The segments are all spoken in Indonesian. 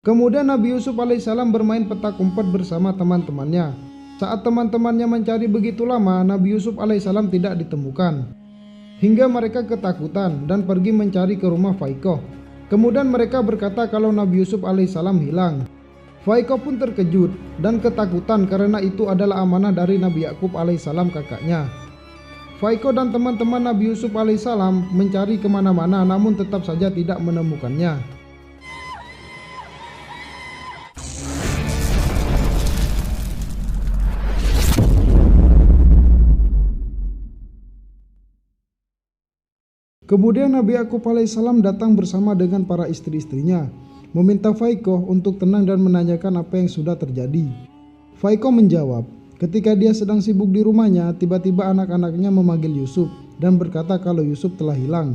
Kemudian Nabi Yusuf alaihissalam bermain petak umpet bersama teman-temannya. Saat teman-temannya mencari begitu lama, Nabi Yusuf alaihissalam tidak ditemukan. Hingga mereka ketakutan dan pergi mencari ke rumah Faikoh. Kemudian mereka berkata kalau Nabi Yusuf alaihissalam hilang. Faikoh pun terkejut dan ketakutan karena itu adalah amanah dari Nabi Yakub alaihissalam kakaknya. Faikoh dan teman-teman Nabi Yusuf alaihissalam mencari kemana-mana namun tetap saja tidak menemukannya. Kemudian Nabi Yakub alaihissalam datang bersama dengan para istri-istrinya, meminta Faikoh untuk tenang dan menanyakan apa yang sudah terjadi. Faikoh menjawab, ketika dia sedang sibuk di rumahnya, tiba-tiba anak-anaknya memanggil Yusuf dan berkata kalau Yusuf telah hilang.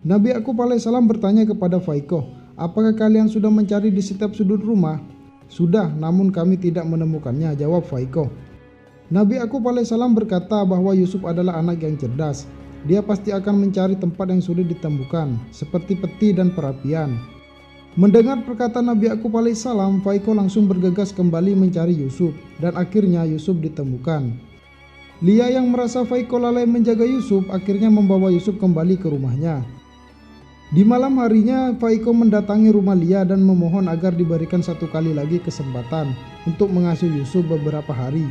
Nabi Yakub alaihissalam bertanya kepada Faikoh, apakah kalian sudah mencari di setiap sudut rumah? Sudah, namun kami tidak menemukannya, jawab Faikoh. Nabi Yakub alaihissalam berkata bahwa Yusuf adalah anak yang cerdas. Dia pasti akan mencari tempat yang sulit ditemukan, seperti peti dan perapian. Mendengar perkataan Nabi Yakub alaihissalam, Faikoh langsung bergegas kembali mencari Yusuf, dan akhirnya Yusuf ditemukan. Lia yang merasa Faikoh lalai menjaga Yusuf, akhirnya membawa Yusuf kembali ke rumahnya. Di malam harinya, Faikoh mendatangi rumah Lia dan memohon agar diberikan satu kali lagi kesempatan untuk mengasuh Yusuf beberapa hari.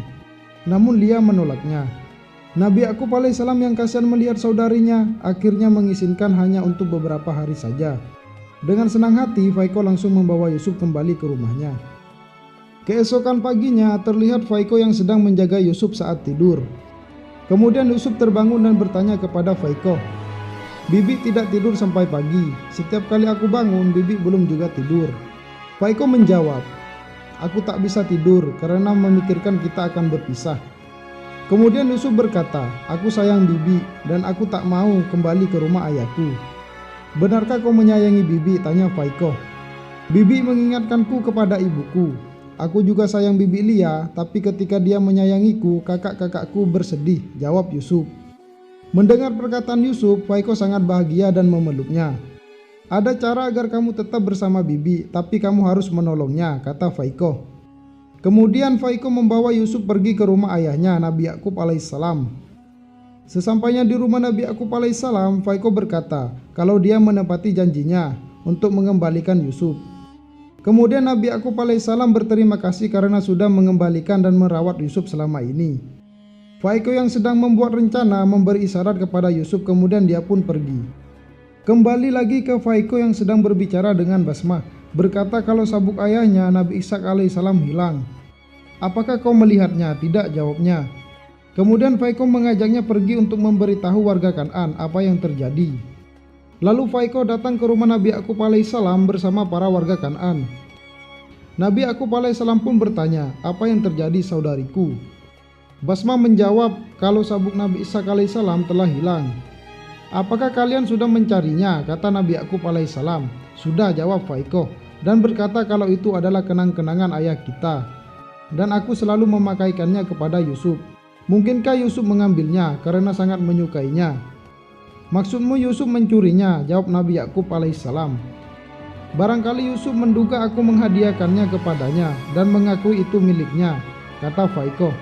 Namun Lia menolaknya. Nabi Yakub alaihissalam yang kasihan melihat saudarinya akhirnya mengizinkan hanya untuk beberapa hari saja. Dengan senang hati, Faikoh langsung membawa Yusuf kembali ke rumahnya. Keesokan paginya terlihat Faikoh yang sedang menjaga Yusuf saat tidur. Kemudian Yusuf terbangun dan bertanya kepada Faikoh, "Bibi tidak tidur sampai pagi. Setiap kali aku bangun, Bibi belum juga tidur." Faikoh menjawab, "Aku tak bisa tidur karena memikirkan kita akan berpisah." Kemudian Yusuf berkata, "Aku sayang Bibi dan aku tak mau kembali ke rumah ayahku." "Benarkah kau menyayangi Bibi?" tanya Faikoh. "Bibi mengingatkanku kepada ibuku. Aku juga sayang Bibi Lia, tapi ketika dia menyayangiku, kakak-kakakku bersedih," jawab Yusuf. Mendengar perkataan Yusuf, Faikoh sangat bahagia dan memeluknya. "Ada cara agar kamu tetap bersama Bibi, tapi kamu harus menolongnya," kata Faikoh. Kemudian Faikoh membawa Yusuf pergi ke rumah ayahnya Nabi Yakub alaihissalam. Sesampainya di rumah Nabi Yakub alaihissalam, Faikoh berkata kalau dia menepati janjinya untuk mengembalikan Yusuf. Kemudian Nabi Yakub alaihissalam berterima kasih karena sudah mengembalikan dan merawat Yusuf selama ini. Faikoh yang sedang membuat rencana memberi isyarat kepada Yusuf, kemudian dia pun pergi. Kembali lagi ke Faikoh yang sedang berbicara dengan Basmah, berkata kalau sabuk ayahnya Nabi Ishak alaihissalam hilang. "Apakah kau melihatnya?" "Tidak," jawabnya. Kemudian Faikoh mengajaknya pergi untuk memberitahu warga Kan'an apa yang terjadi. Lalu Faikoh datang ke rumah Nabi Yakub alaihissalam bersama para warga Kan'an. Nabi Yakub alaihissalam pun bertanya, "Apa yang terjadi saudariku?" Basmah menjawab kalau sabuk Nabi Ishak alaihissalam telah hilang. "Apakah kalian sudah mencarinya?" kata Nabi Yakub alaihissalam. "Sudah," jawab Faikoh, dan berkata kalau itu adalah kenang-kenangan ayah kita, dan aku selalu memakaikannya kepada Yusuf. Mungkinkah Yusuf mengambilnya karena sangat menyukainya?" "Maksudmu Yusuf mencurinya?" jawab Nabi Yakub alaihissalam. "Barangkali Yusuf menduga aku menghadiahkannya kepadanya dan mengakui itu miliknya," kata Faikoh.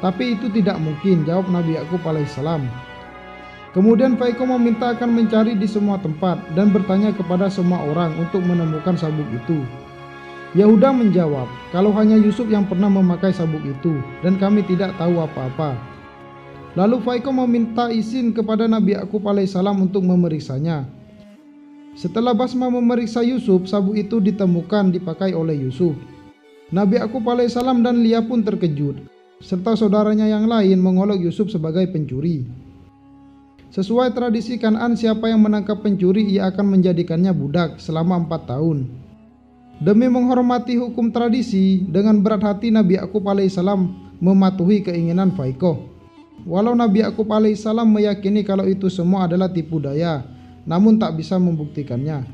"Tapi itu tidak mungkin," jawab Nabi Yakub alaihissalam. Kemudian Faikoh meminta akan mencari di semua tempat dan bertanya kepada semua orang untuk menemukan sabuk itu. Yahuda menjawab, kalau hanya Yusuf yang pernah memakai sabuk itu dan kami tidak tahu apa-apa. Lalu Faikoh meminta izin kepada Nabi Yakub alaihissalam untuk memeriksanya. Setelah Basmah memeriksa Yusuf, sabuk itu ditemukan dipakai oleh Yusuf. Nabi Yakub alaihissalam dan Lia pun terkejut, serta saudaranya yang lain mengolok Yusuf sebagai pencuri. Sesuai tradisi Kan'an, siapa yang menangkap pencuri ia akan menjadikannya budak selama 4 tahun. Demi menghormati hukum tradisi, dengan berat hati Nabi Yakub alaihissalam mematuhi keinginan Faikoh. Walau Nabi Yakub alaihissalam meyakini kalau itu semua adalah tipu daya, namun tak bisa membuktikannya.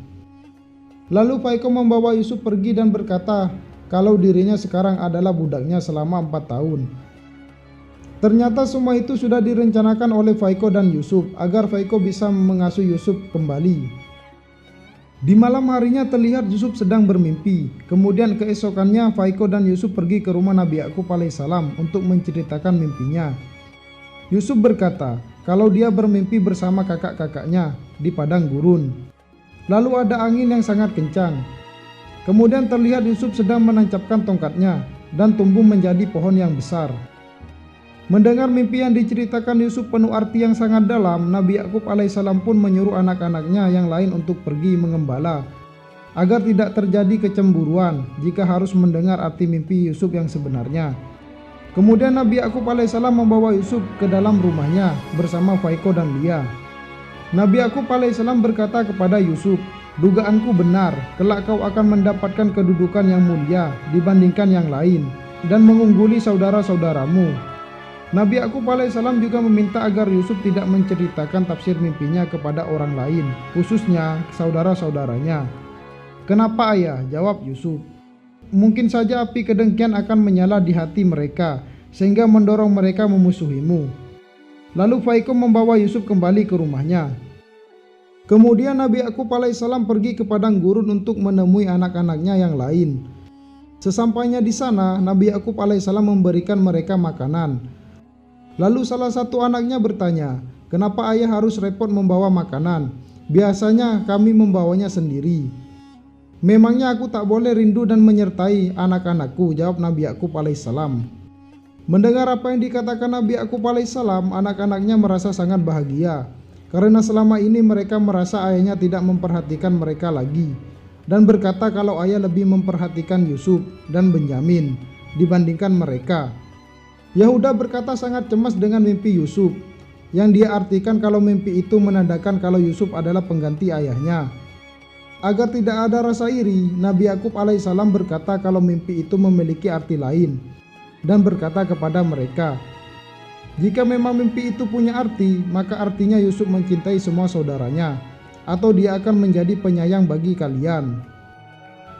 Lalu Faikoh membawa Yusuf pergi dan berkata kalau dirinya sekarang adalah budaknya selama 4 tahun. Ternyata semua itu sudah direncanakan oleh Faikoh dan Yusuf agar Faikoh bisa mengasuh Yusuf kembali. Di malam harinya terlihat Yusuf sedang bermimpi. Kemudian keesokannya Faiko dan Yusuf pergi ke rumah Nabi Yakub alaihissalam untuk menceritakan mimpinya. Yusuf berkata kalau dia bermimpi bersama kakak-kakaknya di padang gurun. Lalu ada angin yang sangat kencang. Kemudian terlihat Yusuf sedang menancapkan tongkatnya dan tumbuh menjadi pohon yang besar. Mendengar mimpi yang diceritakan Yusuf penuh arti yang sangat dalam, Nabi Yakub alaihissalam pun menyuruh anak-anaknya yang lain untuk pergi mengembala, agar tidak terjadi kecemburuan jika harus mendengar arti mimpi Yusuf yang sebenarnya. Kemudian Nabi Yakub alaihissalam membawa Yusuf ke dalam rumahnya bersama Faiko dan Lia. Nabi Yakub alaihissalam berkata kepada Yusuf, "Dugaanku benar, kelak kau akan mendapatkan kedudukan yang mulia dibandingkan yang lain dan mengungguli saudara-saudaramu." Nabi Yakub alaihissalam juga meminta agar Yusuf tidak menceritakan tafsir mimpinya kepada orang lain, khususnya saudara-saudaranya. "Kenapa ayah?" jawab Yusuf. "Mungkin saja api kedengkian akan menyala di hati mereka, sehingga mendorong mereka memusuhimu." Lalu Faiko membawa Yusuf kembali ke rumahnya. Kemudian Nabi Yakub alaihissalam pergi ke padang gurun untuk menemui anak-anaknya yang lain. Sesampainya di sana, Nabi Yakub alaihissalam memberikan mereka makanan. Lalu salah satu anaknya bertanya, "Kenapa ayah harus repot membawa makanan? Biasanya kami membawanya sendiri." "Memangnya aku tak boleh rindu dan menyertai anak-anakku?" jawab Nabi Yakub alaihissalam. Mendengar apa yang dikatakan Nabi Yakub alaihissalam, anak-anaknya merasa sangat bahagia, karena selama ini mereka merasa ayahnya tidak memperhatikan mereka lagi, dan berkata kalau ayah lebih memperhatikan Yusuf dan Benyamin dibandingkan mereka. Yahuda berkata sangat cemas dengan mimpi Yusuf, yang dia artikan kalau mimpi itu menandakan kalau Yusuf adalah pengganti ayahnya. Agar tidak ada rasa iri, Nabi Yakub alaihissalam berkata kalau mimpi itu memiliki arti lain, dan berkata kepada mereka, "Jika memang mimpi itu punya arti, maka artinya Yusuf mencintai semua saudaranya, atau dia akan menjadi penyayang bagi kalian."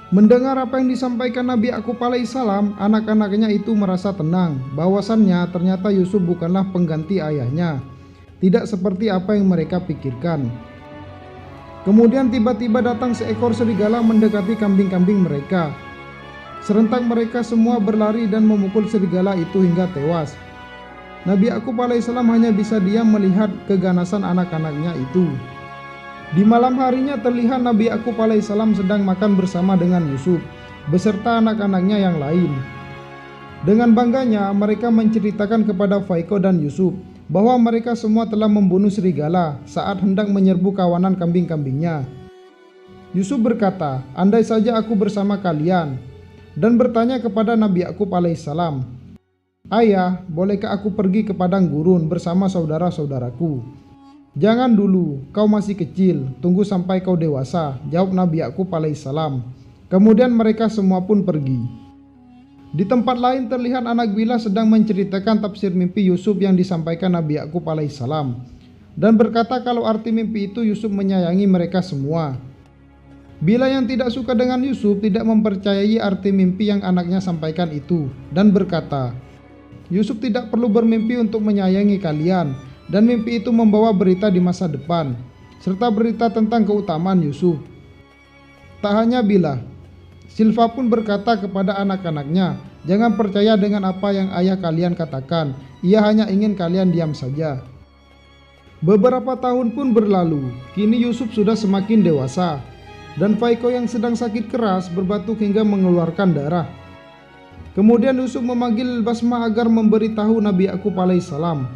Mendengar apa yang disampaikan Nabi Yakub alaihissalam, anak-anaknya itu merasa tenang bahwasannya ternyata Yusuf bukanlah pengganti ayahnya, tidak seperti apa yang mereka pikirkan. Kemudian tiba-tiba datang seekor serigala mendekati kambing-kambing mereka. Serentak mereka semua berlari dan memukul serigala itu hingga tewas. Nabi Yakub alaihissalam hanya bisa diam melihat keganasan anak-anaknya itu. Di malam harinya terlihat Nabi Yakub alaihissalam sedang makan bersama dengan Yusuf beserta anak-anaknya yang lain. Dengan bangganya mereka menceritakan kepada Faiko dan Yusuf bahwa mereka semua telah membunuh serigala saat hendak menyerbu kawanan kambing-kambingnya. Yusuf berkata, "Andai saja aku bersama kalian," dan bertanya kepada Nabi Yakub alaihissalam, "Ayah, bolehkah aku pergi ke padang gurun bersama saudara-saudaraku?" "Jangan dulu, kau masih kecil, tunggu sampai kau dewasa," jawab Nabi Yakub alaihissalam. Kemudian mereka semua pun pergi. Di tempat lain terlihat anak Bilha sedang menceritakan tafsir mimpi Yusuf yang disampaikan Nabi Yakub alaihissalam, dan berkata kalau arti mimpi itu Yusuf menyayangi mereka semua. Bilha yang tidak suka dengan Yusuf tidak mempercayai arti mimpi yang anaknya sampaikan itu, dan berkata, "Yusuf tidak perlu bermimpi untuk menyayangi kalian, dan mimpi itu membawa berita di masa depan, serta berita tentang keutamaan Yusuf." Tak hanya Bilha, Silva pun berkata kepada anak-anaknya, "Jangan percaya dengan apa yang ayah kalian katakan, ia hanya ingin kalian diam saja." Beberapa tahun pun berlalu, kini Yusuf sudah semakin dewasa, dan Faiko yang sedang sakit keras berbatuk hingga mengeluarkan darah. Kemudian Yusuf memanggil Basmah agar memberitahu Nabi Yakub alaihissalam.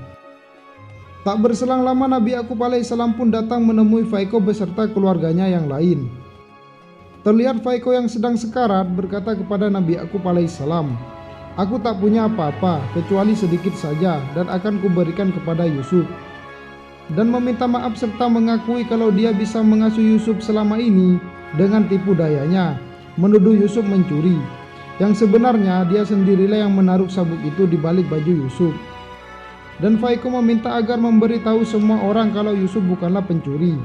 Tak berselang lama Nabi Yakub alaihissalam pun datang menemui Faiko beserta keluarganya yang lain. Terlihat Faiko yang sedang sekarat berkata kepada Nabi Yakub alaihissalam, "Aku tak punya apa-apa kecuali sedikit saja dan akan kuberikan kepada Yusuf." Dan meminta maaf serta mengakui kalau dia bisa mengasuh Yusuf selama ini dengan tipu dayanya, menuduh Yusuf mencuri, yang sebenarnya dia sendirilah yang menaruh sabuk itu di balik baju Yusuf. Dan Faiko meminta agar memberitahu semua orang kalau Yusuf bukanlah pencuri.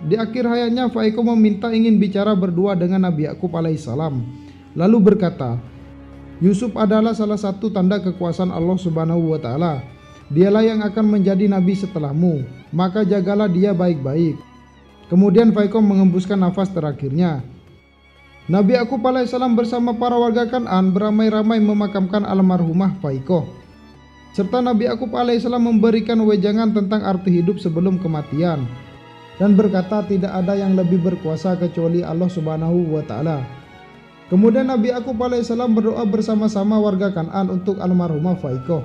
Di akhir hayatnya Faiko meminta ingin bicara berdua dengan Nabi Yakub alaihissalam, lalu berkata, "Yusuf adalah salah satu tanda kekuasaan Allah Subhanahu wa Ta'ala. Dialah yang akan menjadi nabi setelahmu, maka jagalah dia baik-baik. Kemudian Faikoh mengembuskan nafas terakhirnya. Nabi Yakub alaihissalam bersama para warga Kan'an beramai-ramai memakamkan almarhumah Faikoh. Serta Nabi Yakub alaihissalam memberikan wejangan tentang arti hidup sebelum kematian dan berkata tidak ada yang lebih berkuasa kecuali Allah Subhanahu wa taala. Kemudian Nabi Yakub alaihissalam berdoa bersama-sama warga Kan'an untuk almarhumah Faikoh.